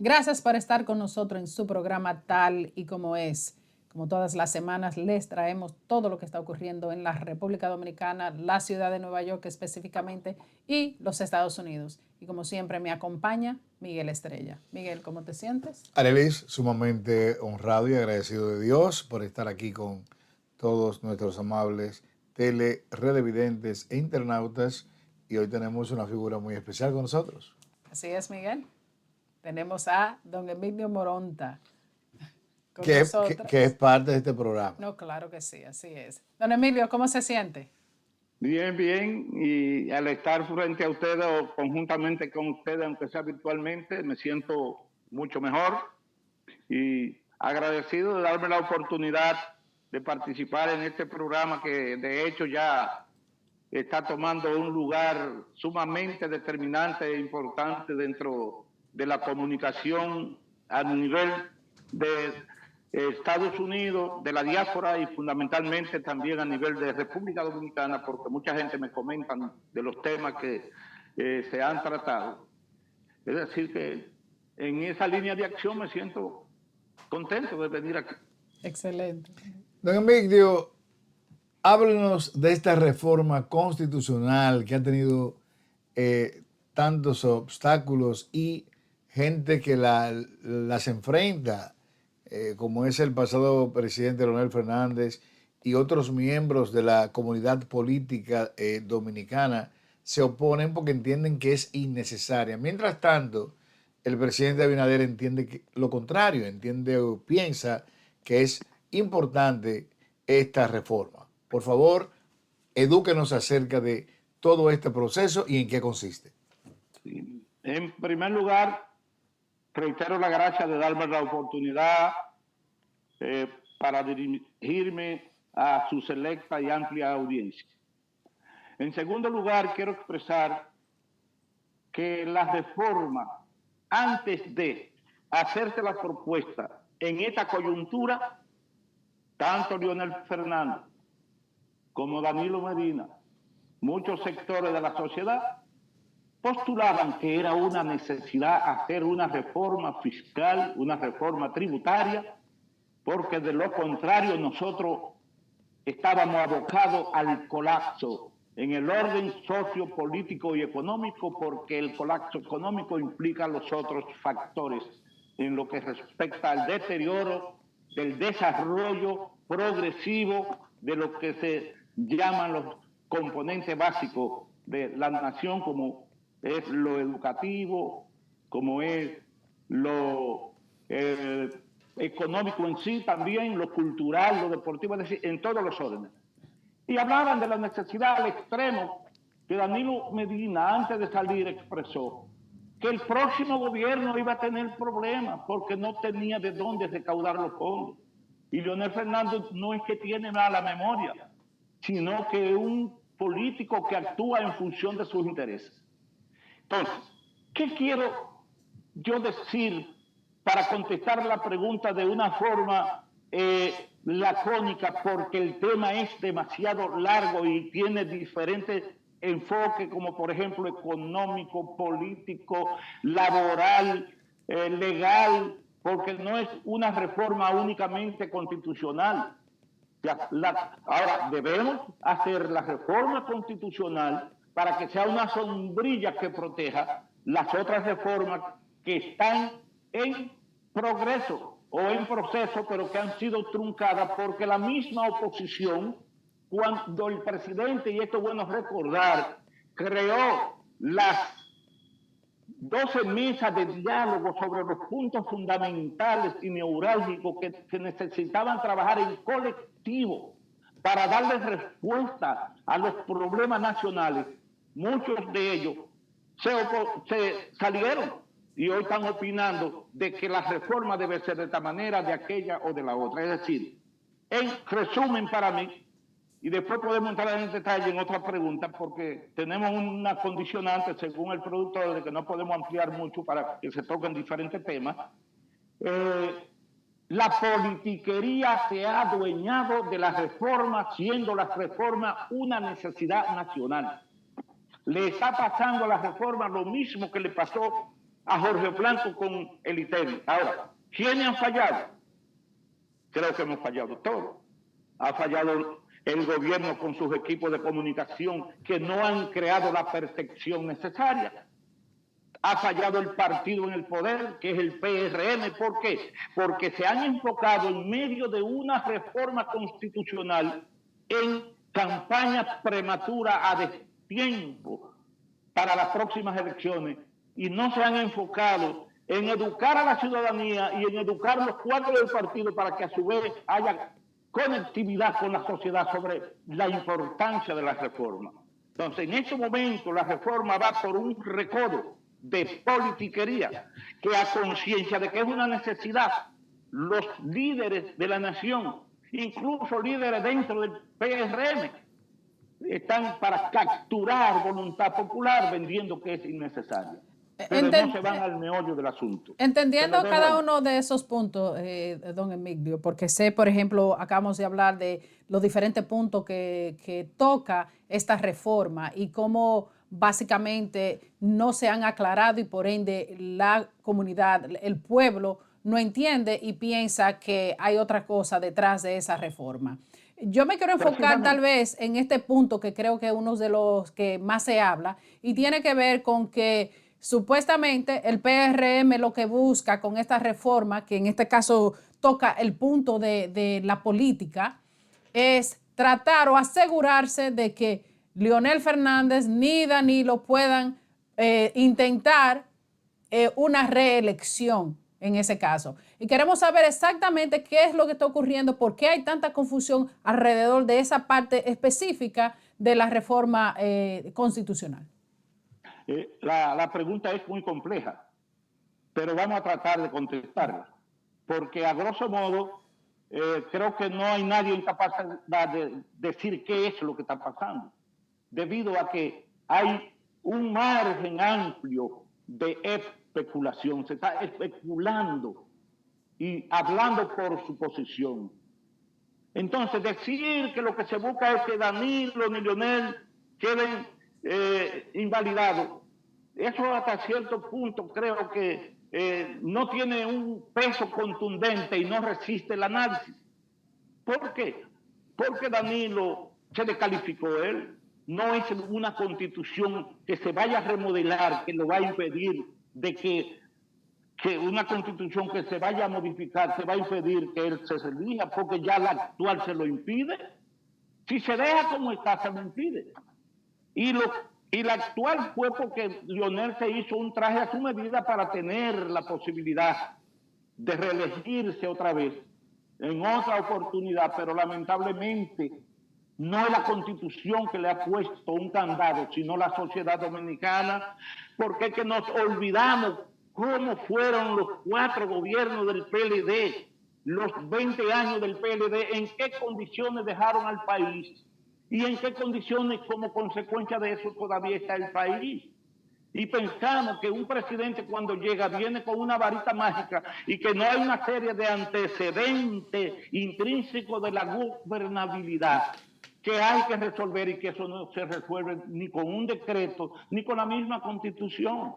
Gracias por estar con nosotros en su programa Tal y Como Es. Como todas las semanas, les traemos todo lo que está ocurriendo en la República Dominicana, la ciudad de Nueva York específicamente y los Estados Unidos. Y como siempre me acompaña Miguel Estrella. Miguel, ¿cómo te sientes? Arelis, sumamente honrado y agradecido de Dios por estar aquí con todos nuestros amables televidentes e internautas. Y hoy tenemos una figura muy especial con nosotros. Así es, Miguel. Tenemos a don Emilio Moronta con Que es nosotros. parte de este programa. No, claro que sí, así es. Don Emilio, ¿cómo se siente? Bien, bien. Y al estar frente a ustedes o conjuntamente con ustedes, aunque sea virtualmente, me siento mucho mejor y agradecido de darme la oportunidad de participar en este programa que de hecho ya está tomando un lugar sumamente determinante e importante dentro de la comunicación a nivel de Estados Unidos, de la diáspora y fundamentalmente también a nivel de República Dominicana, porque mucha gente me comenta de los temas que se han tratado. Es decir, que en esa línea de acción me siento contento de venir aquí. Excelente. Don Emilio, háblenos de esta reforma constitucional que ha tenido tantos obstáculos y gente que las enfrenta, como es el pasado presidente Leonel Fernández y otros miembros de la comunidad política dominicana se oponen porque entienden que es innecesaria. Mientras tanto, el presidente Abinader entiende lo contrario, entiende o piensa que es importante esta reforma. Por favor, edúquenos acerca de todo este proceso y en qué consiste. Sí. En primer lugar, reitero la gracia de darme la oportunidad para dirigirme a su selecta y amplia audiencia. En segundo lugar, quiero expresar que la reforma, antes de hacerse la propuesta en esta coyuntura, tanto Leonel Fernández como Danilo Medina, muchos sectores de la sociedad, postulaban que era una necesidad hacer una reforma fiscal, una reforma tributaria, porque de lo contrario nosotros estábamos abocados al colapso en el orden sociopolítico y económico, porque el colapso económico implica los otros factores en lo que respecta al deterioro del desarrollo progresivo de lo que se llaman los componentes básicos de la nación, como es lo educativo, como es lo económico en sí, también lo cultural, lo deportivo, es decir, en todos los órdenes. Y hablaban de la necesidad al extremo que Danilo Medina, antes de salir, expresó que el próximo gobierno iba a tener problemas porque no tenía de dónde recaudar los fondos. Y Leonel Fernández no es que tiene mala memoria, sino que es un político que actúa en función de sus intereses. Entonces, ¿qué quiero yo decir para contestar la pregunta de una forma lacónica? Porque el tema es demasiado largo y tiene diferentes enfoques, como por ejemplo económico, político, laboral, legal, porque no es una reforma únicamente constitucional. Ahora, debemos hacer la reforma constitucional para que sea una sombrilla que proteja las otras reformas que están en progreso o en proceso, pero que han sido truncadas porque la misma oposición, cuando el presidente, y esto es bueno recordar, creó las 12 mesas de diálogo sobre los puntos fundamentales y neurálgicos que necesitaban trabajar en colectivo para darle respuesta a los problemas nacionales. Muchos de ellos se salieron y hoy están opinando de que la reforma debe ser de esta manera, de aquella o de la otra. Es decir, en resumen para mí, y después podemos entrar en detalle en otras preguntas porque tenemos una condicionante según el productor de que no podemos ampliar mucho para que se toquen diferentes temas. La politiquería se ha adueñado de las reformas, siendo las reformas una necesidad nacional. Le está pasando a la reforma lo mismo que le pasó a Jorge Blanco con el ITEVI. Ahora, ¿quiénes han fallado? Creo que hemos fallado todos. Ha fallado el gobierno con sus equipos de comunicación que no han creado la percepción necesaria. Ha fallado el partido en el poder, que es el PRM. ¿Por qué? Porque se han enfocado en medio de una reforma constitucional en campaña prematura a destiempo para las próximas elecciones y no se han enfocado en educar a la ciudadanía y en educar a los cuadros del partido para que a su vez haya conectividad con la sociedad sobre la importancia de la reforma. Entonces, en este momento la reforma va por un recodo de politiquería que a conciencia de que es una necesidad, los líderes de la nación, incluso líderes dentro del PRM, están para capturar voluntad popular vendiendo que es innecesaria. Pero no se van al meollo del asunto. Entendiendo cada uno de esos puntos, don Emilio, porque sé, por ejemplo, acabamos de hablar de los diferentes puntos que toca esta reforma y cómo básicamente no se han aclarado y por ende la comunidad, el pueblo, no entiende y piensa que hay otra cosa detrás de esa reforma. Yo me quiero enfocar tal vez en este punto que creo que es uno de los que más se habla y tiene que ver con que supuestamente el PRM lo que busca con esta reforma, que en este caso toca el punto de la política, es tratar o asegurarse de que Leonel Fernández ni Danilo puedan intentar una reelección en ese caso. Y queremos saber exactamente qué es lo que está ocurriendo, por qué hay tanta confusión alrededor de esa parte específica de la reforma constitucional. La pregunta es muy compleja, pero vamos a tratar de contestarla, porque a grosso modo creo que no hay nadie incapaz de decir qué es lo que está pasando, debido a que hay un margen amplio de especulación, se está especulando y hablando por suposición. Entonces, decir que lo que se busca es que Danilo ni Leonel queden invalidados, eso hasta cierto punto creo que no tiene un peso contundente y no resiste el análisis. ¿Por qué? Porque Danilo se descalificó él. No es una constitución que se vaya a remodelar, que lo va a impedir de que una constitución que se vaya a modificar, se va a impedir que él se elija, porque ya la actual se lo impide. Si se deja como está, se lo impide. Y la actual fue porque Leonel se hizo un traje a su medida para tener la posibilidad de reelegirse otra vez en otra oportunidad, pero lamentablemente no es la Constitución que le ha puesto un candado, sino la sociedad dominicana, porque es que nos olvidamos cómo fueron los 4 gobiernos del PLD, los 20 años del PLD, en qué condiciones dejaron al país y en qué condiciones como consecuencia de eso todavía está el país. Y pensamos que un presidente cuando llega viene con una varita mágica y que no hay una serie de antecedentes intrínsecos de la gobernabilidad que hay que resolver y que eso no se resuelve ni con un decreto ni con la misma Constitución.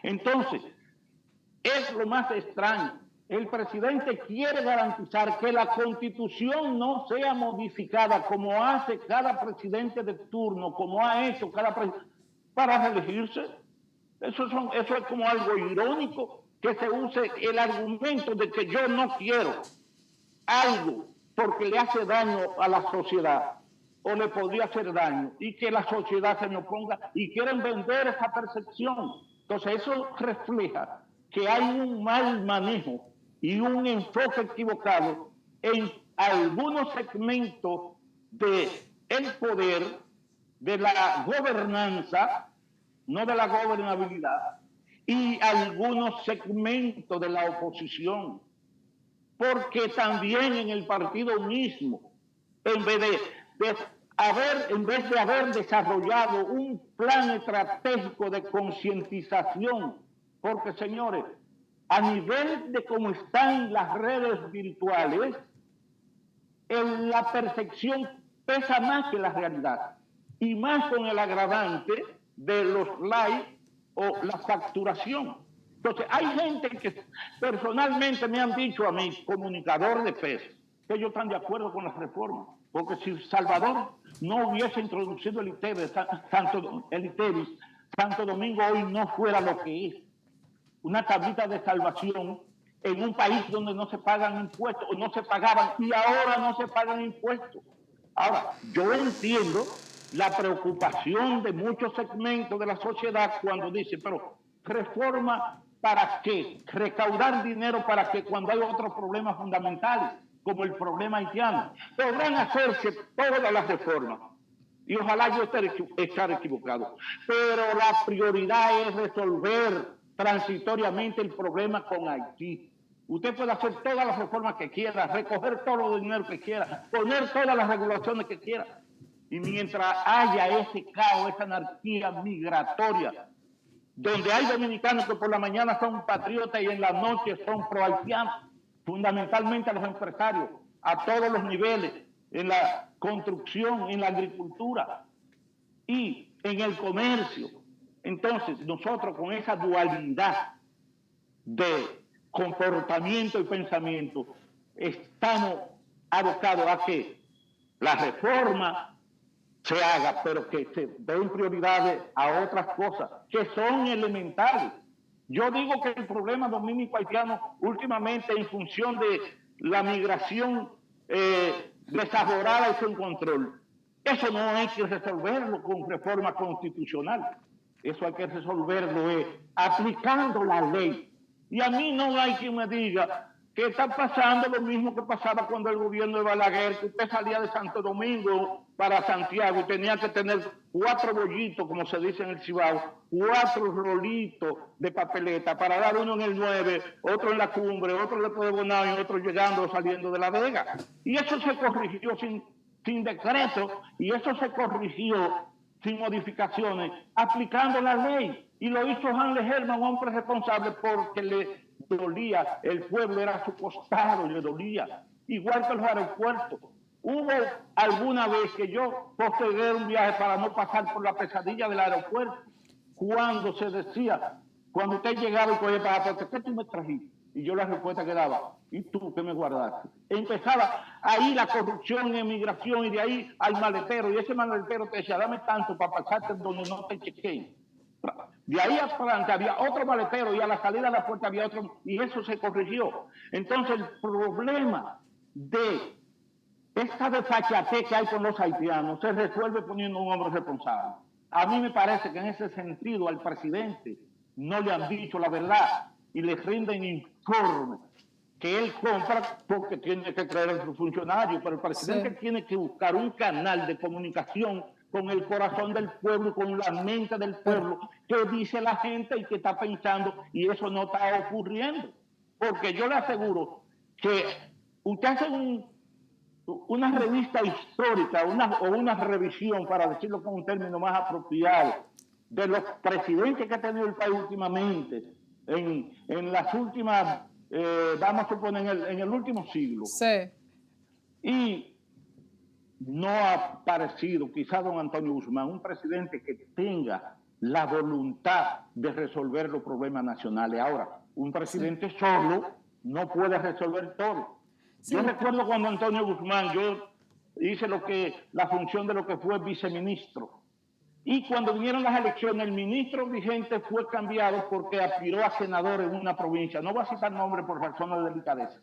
Entonces, es lo más extraño. El presidente quiere garantizar que la Constitución no sea modificada como hace cada presidente de turno, como ha hecho cada presidente, para reelegirse. Eso es como algo irónico, que se use el argumento de que yo no quiero algo porque le hace daño a la sociedad o le podría hacer daño y que la sociedad se me oponga y quieren vender esa percepción. Entonces eso refleja que hay un mal manejo y un enfoque equivocado en algunos segmentos del poder, de la gobernanza, no de la gobernabilidad, y algunos segmentos de la oposición. Porque también en el partido mismo, en vez de haber desarrollado un plan estratégico de concientización, porque señores, a nivel de cómo están las redes virtuales, la percepción pesa más que la realidad, y más con el agravante de los likes o la facturación. Entonces, hay gente que personalmente me han dicho a mí, comunicador de peso, que ellos están de acuerdo con las reformas. Porque si Salvador no hubiese introducido el ITEVIS, Santo Domingo hoy no fuera lo que es. Una tablita de salvación en un país donde no se pagan impuestos, o no se pagaban, y ahora no se pagan impuestos. Ahora, yo entiendo la preocupación de muchos segmentos de la sociedad cuando dicen, pero reforma ¿para qué? Recaudar dinero para que cuando hay otros problemas fundamentales, como el problema haitiano, podrán hacerse todas las reformas. Y ojalá yo esté equivocado. Pero la prioridad es resolver transitoriamente el problema con Haití. Usted puede hacer todas las reformas que quiera, recoger todo el dinero que quiera, poner todas las regulaciones que quiera. Y mientras haya ese caos, esa anarquía migratoria, donde hay dominicanos que por la mañana son patriotas y en la noche son pro-haitianos, fundamentalmente a los empresarios, a todos los niveles, en la construcción, en la agricultura y en el comercio. Entonces, nosotros con esa dualidad de comportamiento y pensamiento, estamos abocados a que la reforma se haga, pero que se den prioridades a otras cosas que son elementales. Yo digo que el problema dominico-haitiano últimamente en función de la migración desaforada y sin control, eso no hay que resolverlo con reforma constitucional. Eso hay que resolverlo aplicando la ley. Y a mí no hay quien me diga que está pasando lo mismo que pasaba cuando el gobierno de Balaguer, que usted salía de Santo Domingo para Santiago y tenía que tener 4 bollitos, como se dice en el Cibao, 4 rolitos de papeleta para dar uno en el 9, otro en la Cumbre, otro después de Bonao y otro llegando o saliendo de La Vega. Y eso se corrigió sin decreto, y eso se corrigió sin modificaciones, aplicando la ley. Y lo hizo Juan Legerman, un hombre responsable, porque le dolía, el pueblo era su costado y le dolía. Igual que los aeropuertos. Hubo alguna vez que yo postergué un viaje para no pasar por la pesadilla del aeropuerto, cuando se decía, cuando usted llegaba y cogía pasaporte, ¿qué tú me trajiste? Y yo la respuesta que daba, ¿y tú qué me guardaste? Empezaba ahí la corrupción en migración y de ahí al maletero. Y ese maletero te decía, dame tanto para pasarte donde no te chequeen. De ahí adelante había otro maletero y a la salida de la puerta había otro, y eso se corrigió. Entonces el problema de esta desfachatez que hay con los haitianos se resuelve poniendo un hombre responsable. A mí me parece que en ese sentido al presidente no le han dicho la verdad y le rinden informes que él compra porque tiene que creer en sus funcionarios, pero el presidente tiene que buscar un canal de comunicación con el corazón del pueblo, con la mente del pueblo, que dice la gente y que está pensando, y eso no está ocurriendo. Porque yo le aseguro que usted hace una revista histórica o una revisión, para decirlo con un término más apropiado, de los presidentes que ha tenido el país últimamente, en las últimas, vamos a suponer, en el último siglo. Sí. Y no ha aparecido, quizá don Antonio Guzmán, un presidente que tenga la voluntad de resolver los problemas nacionales. Ahora, un presidente solo no puede resolver todo. Sí. Yo recuerdo cuando Antonio Guzmán, yo hice la función de lo que fue viceministro. Y cuando vinieron las elecciones, el ministro vigente fue cambiado porque aspiró a senador en una provincia. No voy a citar nombre por razones de delicadeza.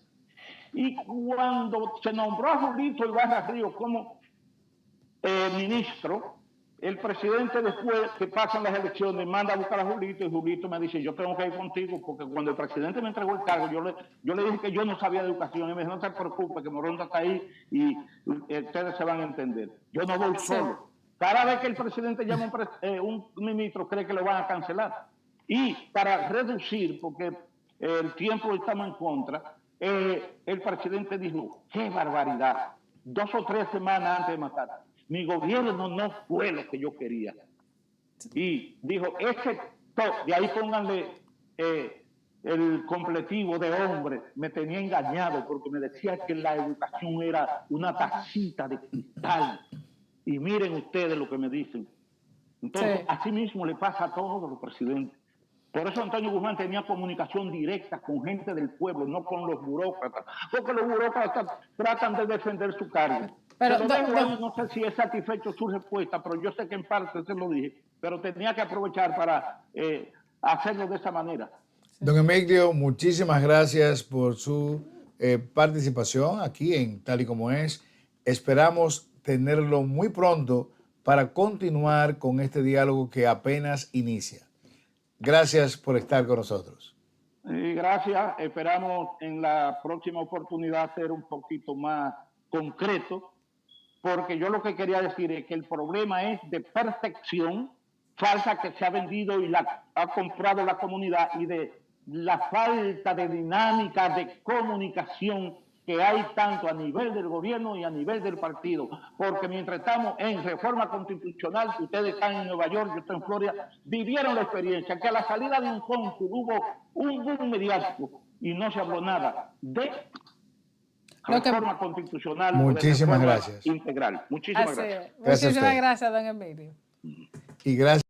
Y cuando se nombró a Julito Ibarra Ríos como ministro, el presidente, después que pasan las elecciones, manda a buscar a Julito, y Julito me dice, yo tengo que ir contigo, porque cuando el presidente me entregó el cargo, yo le dije que yo no sabía de educación, y me dijo, no te preocupes, que Moronda está ahí y ustedes se van a entender. Yo no voy solo. Cada vez que el presidente llama un ministro, cree que lo van a cancelar. Y para reducir, porque el tiempo estamos en contra, el presidente dijo, qué barbaridad, 2 o 3 semanas antes de matar, mi gobierno no fue lo que yo quería. Y dijo, de ahí pónganle el completivo de hombre, me tenía engañado porque me decía que la educación era una tacita de cristal. Y miren ustedes lo que me dicen. Entonces, así mismo le pasa a todos los presidentes. Por eso Antonio Guzmán tenía comunicación directa con gente del pueblo, no con los burócratas, porque los burócratas tratan de defender su cargo. Pero, Se lo dejo ahí, no sé si es satisfecho su respuesta, pero yo sé que en parte se lo dije, pero tenía que aprovechar para hacerlo de esa manera. Don Emigdio, muchísimas gracias por su participación aquí en Tal y Como Es. Esperamos tenerlo muy pronto para continuar con este diálogo que apenas inicia. Gracias por estar con nosotros. Gracias. Esperamos en la próxima oportunidad ser un poquito más concreto, porque yo lo que quería decir es que el problema es de percepción falsa que se ha vendido y la ha comprado la comunidad, y de la falta de dinámica de comunicación que hay tanto a nivel del gobierno y a nivel del partido, porque mientras estamos en reforma constitucional, ustedes están en Nueva York, yo estoy en Florida, vivieron la experiencia que a la salida de un cónsul hubo un boom mediático y no se habló nnada de reforma constitucional. Muchísimas o de reforma gracias. integral. Muchísimas gracias. Gracias a Muchísimas usted. gracias, don Emilio. Y gracias.